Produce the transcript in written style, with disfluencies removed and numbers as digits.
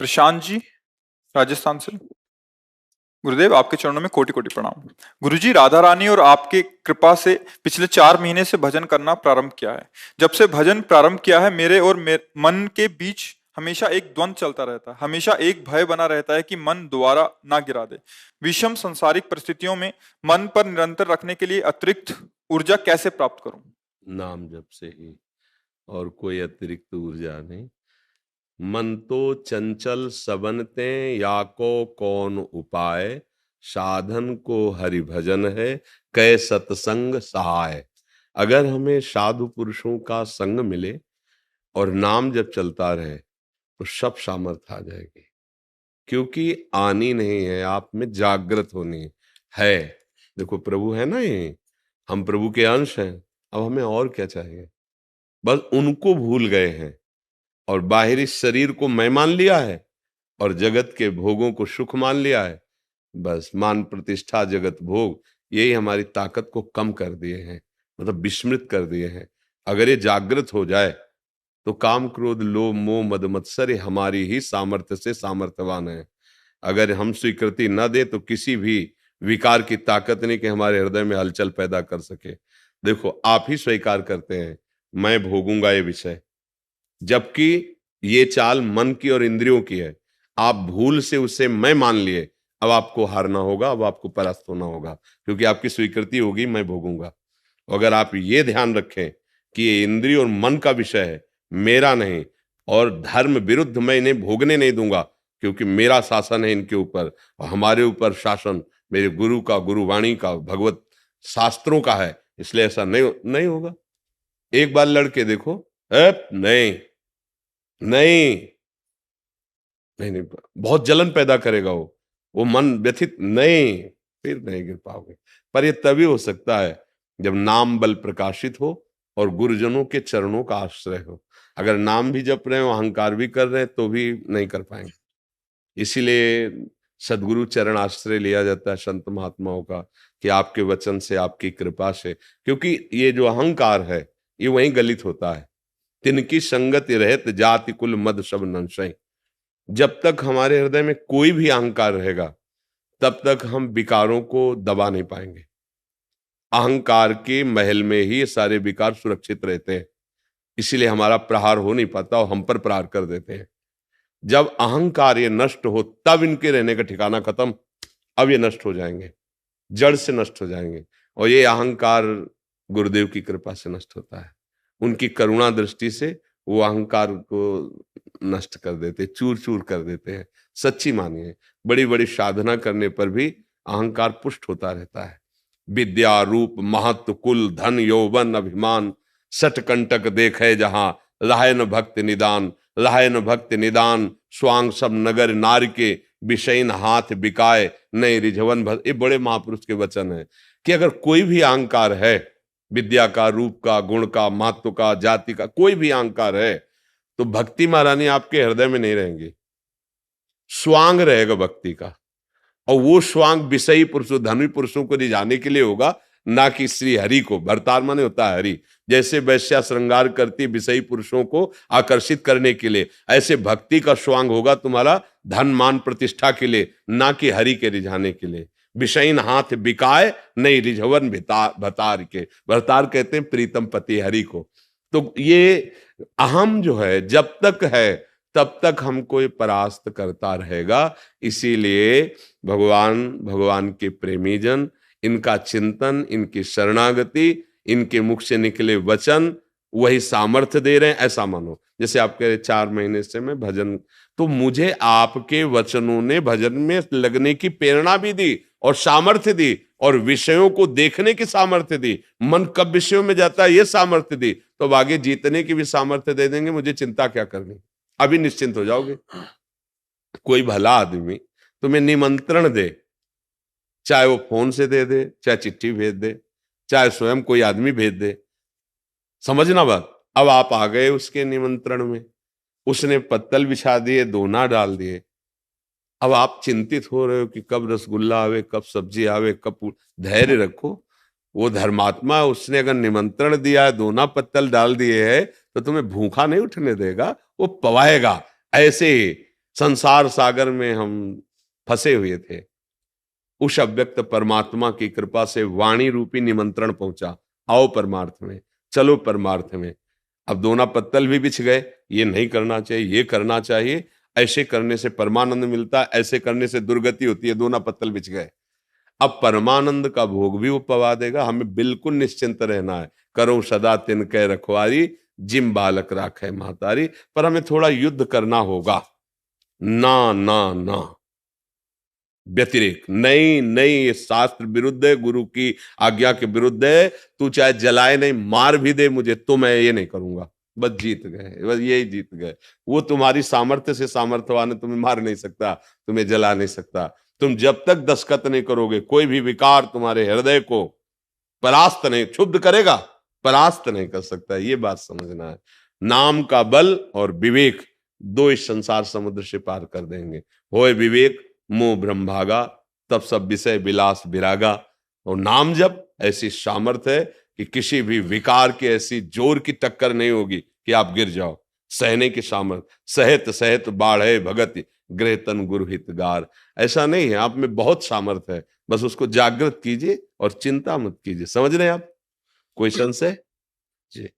प्रशांत जी, राजस्थान से। गुरुदेव, आपके चरणों में कोटि कोटि प्रणाम। गुरुजी, राधा रानी और आपके कृपा से पिछले 4 महीने से भजन करना प्रारंभ किया है। जब से भजन प्रारंभ किया है, मेरे और मन के बीच हमेशा एक द्वंद चलता रहता है। हमेशा एक भय बना रहता है कि मन दोबारा ना गिरा दे। विषम संसारिक परिस्थितियों में मन पर निरंतर रखने के लिए अतिरिक्त ऊर्जा कैसे प्राप्त करूं? नाम जप से ही, और कोई अतिरिक्त ऊर्जा नहीं। मन तो चंचल सबनते, या को कौन उपाय, साधन को हरि भजन है, कै सत्संग सहाय। अगर हमें साधु पुरुषों का संग मिले और नाम जब चलता रहे तो सब सामर्थ आ जाएगी, क्योंकि आनी नहीं है, आप में जागृत होनी है। देखो प्रभु है ना, ये हम प्रभु के अंश हैं। अब हमें और क्या चाहिए? बस उनको भूल गए हैं और बाहरी शरीर को मैं मान लिया है और जगत के भोगों को सुख मान लिया है। बस मान प्रतिष्ठा जगत भोग, यही हमारी ताकत को कम कर दिए हैं, मतलब विस्मृत कर दिए हैं। अगर ये जागृत हो जाए तो काम क्रोध लोभ मोह मद मत्सर हमारी ही सामर्थ्य से सामर्थ्यवान है। अगर हम स्वीकृति न दे तो किसी भी विकार की ताकत नहीं कि हमारे हृदय में हलचल पैदा कर सके। देखो, आप ही स्वीकार करते हैं मैं भोगूंगा ये विषय, जबकि ये चाल मन की और इंद्रियों की है। आप भूल से उसे मैं मान लिए, अब आपको हारना होगा, अब आपको परास्त होना होगा, क्योंकि आपकी स्वीकृति होगी मैं भोगूंगा। अगर आप ये ध्यान रखें कि ये इंद्रिय और मन का विषय है, मेरा नहीं, और धर्म विरुद्ध मैं इन्हें भोगने नहीं दूंगा, क्योंकि मेरा शासन है इनके ऊपर, और हमारे ऊपर शासन मेरे गुरु का, गुरुवाणी का, भगवत शास्त्रों का है, इसलिए ऐसा नहीं होगा। एक बार लड़के देखो, नहीं नहीं नहीं नहीं, बहुत जलन पैदा करेगा वो मन व्यथित, नहीं, फिर नहीं गिर पाओगे। पर ये तभी हो सकता है जब नाम बल प्रकाशित हो और गुरुजनों के चरणों का आश्रय हो। अगर नाम भी जप रहे हो, अहंकार भी कर रहे हैं, तो भी नहीं कर पाएंगे। इसीलिए सदगुरु चरण आश्रय लिया जाता है संत महात्माओं का, कि आपके वचन से, आपकी कृपा से, क्योंकि ये जो अहंकार है ये वहीं गलित होता है। तिनकी संगति रहत जाति कुल मद सब नंशय। जब तक हमारे हृदय में कोई भी अहंकार रहेगा, तब तक हम विकारों को दबा नहीं पाएंगे। अहंकार के महल में ही ये सारे विकार सुरक्षित रहते हैं, इसीलिए हमारा प्रहार हो नहीं पाता और हम पर प्रहार कर देते हैं। जब अहंकार ये नष्ट हो, तब इनके रहने का ठिकाना खत्म। अब ये नष्ट हो जाएंगे, जड़ से नष्ट हो जाएंगे। और ये अहंकार गुरुदेव की कृपा से नष्ट होता है। उनकी करुणा दृष्टि से वो अहंकार को नष्ट कर देते, चूर चूर कर देते हैं। सच्ची मानिए, बड़ी बड़ी साधना करने पर भी अहंकार पुष्ट होता रहता है। विद्या रूप महत्व कुल धन यौवन अभिमान, सट कंटक देखे जहां, लाहे न भक्त निदान, लाहे न भक्त निदान, स्वांग सब नगर नार के, विषयन हाथ बिकाए नहीं रिझवन भर। ये बड़े महापुरुष के वचन है कि अगर कोई भी अहंकार है, विद्या का, रूप का, गुण का, महत्व का, जाति का, कोई भी अहंकार है, तो भक्ति महारानी आपके हृदय में नहीं रहेंगी। स्वांग रहेगा भक्ति का, और वो स्वांग विषयी पुरुषों, धनी पुरुषों को रिझाने के लिए होगा, ना कि श्री हरि को। भरतार माने होता है हरि। जैसे वैश्या श्रृंगार करती विषयी पुरुषों को आकर्षित करने के लिए, ऐसे भक्ति का स्वांग होगा तुम्हारा धन मान प्रतिष्ठा के लिए, ना कि हरि के रिझाने के लिए। विषयीन हाथ बिकाए नहीं रिझवन भतार के। भरतार कहते हैं प्रीतम पति हरि को। तो ये अहम जो है जब तक है तब तक हमको ये परास्त करता रहेगा। इसीलिए भगवान के प्रेमी जन, इनका चिंतन, इनकी शरणागति, इनके मुख से निकले वचन वही सामर्थ्य दे रहे हैं, ऐसा मानो। जैसे आप कह रहे 4 महीने से मैं भजन, तो मुझे आपके वचनों ने भजन में लगने की प्रेरणा भी दी और सामर्थ्य दी, और विषयों को देखने की सामर्थ्य दी। मन कब विषयों में जाता है ये सामर्थ्य दी, तो अब आगे जीतने की भी सामर्थ्य दे देंगे। मुझे चिंता क्या करनी, अभी निश्चिंत हो जाओगे। कोई भला आदमी तुम्हें निमंत्रण दे, चाहे वो फोन से दे, चाहे चिट्ठी भेज दे, चाहे स्वयं कोई आदमी भेज दे, समझना बात। अब आप आ गए उसके निमंत्रण में, उसने पत्तल बिछा दिए, दोना डाल दिए। अब आप चिंतित हो रहे हो कि कब रसगुल्ला आवे, कब सब्जी आवे, कब। धैर्य रखो, वो धर्मात्मा, उसने अगर निमंत्रण दिया है, दोना पत्तल डाल दिए है, तो तुम्हें भूखा नहीं उठने देगा, वो पवाएगा। ऐसे संसार सागर में हम फंसे हुए थे। उस अव्यक्त परमात्मा की कृपा से वाणी रूपी निमंत्रण पहुंचा, आओ परमार्थ में, चलो परमार्थ में। अब दोना पत्तल भी बिछ गए, ये नहीं करना चाहिए, ये करना चाहिए, ऐसे करने से परमानंद मिलता, ऐसे करने से दुर्गति होती है, दोना पत्तल बिछ गए। अब परमानंद का भोग भी वो पवा देगा, हमें बिल्कुल निश्चिंत रहना है। करो सदा तिनके रखवारी, जिम बालक राखे महतारी। पर हमें थोड़ा युद्ध करना होगा। ना ना ना, व्यतिरेक नहीं नहीं, ये शास्त्र विरुद्ध है, गुरु की आज्ञा के विरुद्ध है। तू चाहे जलाए नहीं, मार भी दे मुझे, तो मैं ये नहीं करूंगा। बस जीत गए, बस यही जीत गए। वो तुम्हारी सामर्थ्य से सामर्थ्यवान है, तुम्हें मार नहीं सकता, तुम्हें जला नहीं सकता। तुम जब तक दस्तखत नहीं करोगे, कोई भी विकार तुम्हारे हृदय को परास्त नहीं, क्षुब्ध करेगा, परास्त नहीं कर सकता। ये बात समझना है। नाम का बल और विवेक दो इस संसार समुद्र से पार कर देंगे। होए विवेक मोह भ्रम भागा, तब सब विषय विलास विरागा। और नाम जब ऐसी सामर्थ्य है कि किसी भी विकार की ऐसी जोर की टक्कर नहीं होगी कि आप गिर जाओ। सहने की सामर्थ्य, सहत सहत बाढ़े भगत गृह तन गुरु हितगार। ऐसा नहीं है, आप में बहुत सामर्थ्य है, बस उसको जागृत कीजिए और चिंता मत कीजिए। समझ रहे हैं आप? कोई संशय? जी।